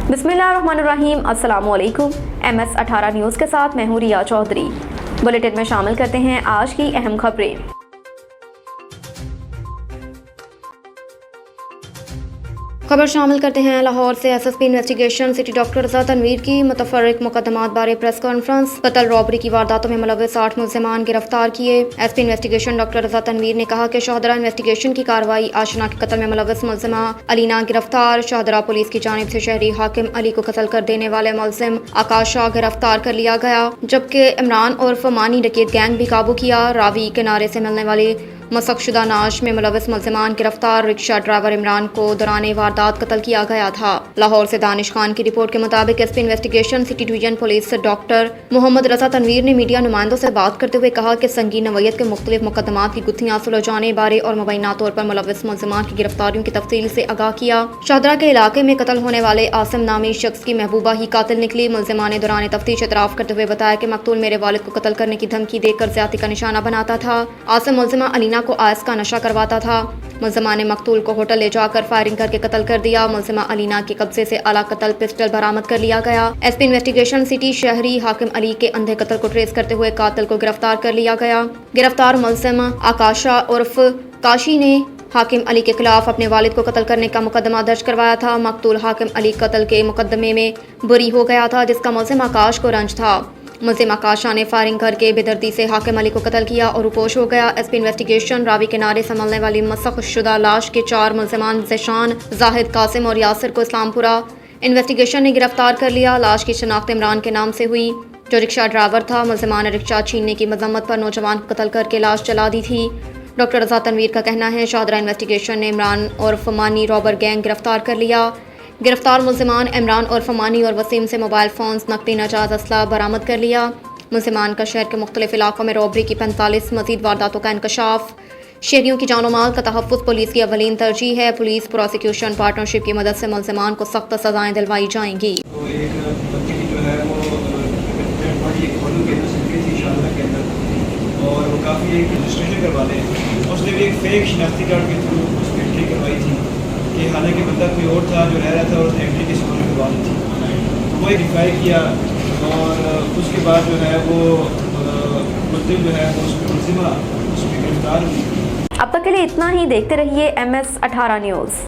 बिस्मिल्लाहिर्रहमानिर्रहीम। अस्सलामुअलैकुम। MS18 news के साथ मैं हूँ रिया चौधरी। बुलेटिन में शामिल करते हैं आज की अहम खबरें। खबर शामिल करते हैं लाहौर से SSP इन्वेस्टिगेशन सिटी डॉक्टर रज़ा तनवीर की मुतफर्रिक मुकदमात बारे प्रेस कॉन्फ्रेंस। कत्ल रॉबरी की वारदातों में मुलव्वस 8 मुल्ज़िमान गिरफ्तार किए। SP इन्वेस्टिगेशन डॉक्टर रज़ा तनवीर ने कहा कि शोहदरा इन्वेस्टिगेशन की कार्रवाई। आशना के कत्ल में मुलव्वस मुल्ज़िमा अलीना गिरफ्तार। शोहदरा पुलिस की जानिब से शहरी हाकिम अली को कत्ल कर देने वाले मुल्ज़िम आकाशा गिरफ्तार कर लिया गया, जबकि इमरान और फमानी डकैत गैंग भी काबू किया। रावी किनारे से मिलने वाली मसकशुदा नाश में मुलव्वस मुल्ज़िमान गिरफ्तार। रिक्शा ड्राइवर इमरान को दौरान वारदात कत्ल किया गया था। लाहौर से दानिश खान की रिपोर्ट के मुताबिक SP investigation city division police doctor Mohammad Raza Tanveer ने मीडिया नुमाइंदों से बात करते हुए कहा कि संगीन नवयत के मुख्तलिफ मुकदमात की गुत्थियां सुलझाने बारे और मुबैना तौर पर मुलव्वस मुल्ज़िमान की गिरफ्तारियों की तफसील से आगाह किया। शोहदरा के इलाके में कत्ल होने वाले आसिम नामी शख्स की महबूबा ही कातिल निकली। मुल्ज़िमान ने दौरान तफ्तीश एतराफ़ करते हुए बताया कि मकतूल मेरे वालिद को कत्ल करने की धमकी देकर ज़्यादती का निशाना बनाता था। आसिम मुल्ज़िमा अलीना को आयस का नशा करवाता था। मुल्ज़िमा ने मकतूल को होटल ले जाकर फायरिंग करके कत्ल कर दिया। मुल्ज़िमा अलीना के कब्जे से आला कत्ल पिस्टल बरामद कर लिया गया। SP इन्वेस्टिगेशन सिटी शहरी हाकिम अली के अंधे कत्ल को ट्रेस करते हुए कातिल को गिरफ्तार कर लिया गया। गिरफ्तार मुल्ज़िमा आकाशा उर्फ काशी ने हाकिम अली के खिलाफ अपने वालिद को कत्ल करने का मुकदमा दर्ज करवाया था। मकतूल हाकिम अली कत्ल के मुकदमे में बरी हो गया था, जिसका मुल्ज़िम आकाश को रंज था। मुल्ज़िम आकाशा ने फायरिंग करके बेदर्दी से हाकिम अली को कत्ल किया और रुपोश हो गया। SP इन्वेस्टिगेशन रावी किनारे से मिलने वाली मसखशुदा लाश के 4 मुल्ज़िमान ज़ेशान, जाहिद, कासिम और यासिर को इस्लामपुरा इन्वेस्टिगेशन ने गिरफ्तार कर लिया। लाश की शनाख्त इमरान के नाम से हुई, जो रिक्शा ड्राइवर था। मुल्ज़िमान ने रिक्शा छीनने की मजम्मत पर नौजवान को कत्ल करके लाश जला दी थी। डॉक्टर रज़ा तनवीर का कहना है शोहदरा इन्वेस्टिगेशन ने इमरान और फमानी रॉबर गैंग गिरफ्तार कर लिया। गिरफ्तार मुल्ज़िमान इमरान और फमानी और वसीम से मोबाइल फ़ोन्स, नकदी, नाजायज़ असला बरामद कर लिया। मुल्ज़िमान का शहर के मुख्तलिफ इलाकों में रॉबरी की 45 मज़ीद वारदातों का इंकशाफ। शहरियों की जानो माल का तहफ़्फ़ुज़ पुलिस की अवलीन तरजीह है। पुलिस प्रोसिक्यूशन पार्टनरशिप की मदद से मुल्ज़िमान को सख्त सज़ाएँ दिलवाई जाएंगी। और वो काफ़ी एक रजिस्ट्रेशन करवाने हैं, उसने भी एक फेक शनाख्ती कार्ड के थ्रू उसकी एंट्री करवाई थी कि हालांकि बंदा कोई और था जो रह रहा था और उसने एंट्री की सूरत करवा दी थी। वो वेरीफाई किया और उसके बाद जो है वो मुल्ज़िम जो है वो उसकी मुल्ज़िमा उसमें गिरफ्तार हुई। अब तक के लिए इतना ही। देखते रहिए MS18 न्यूज़।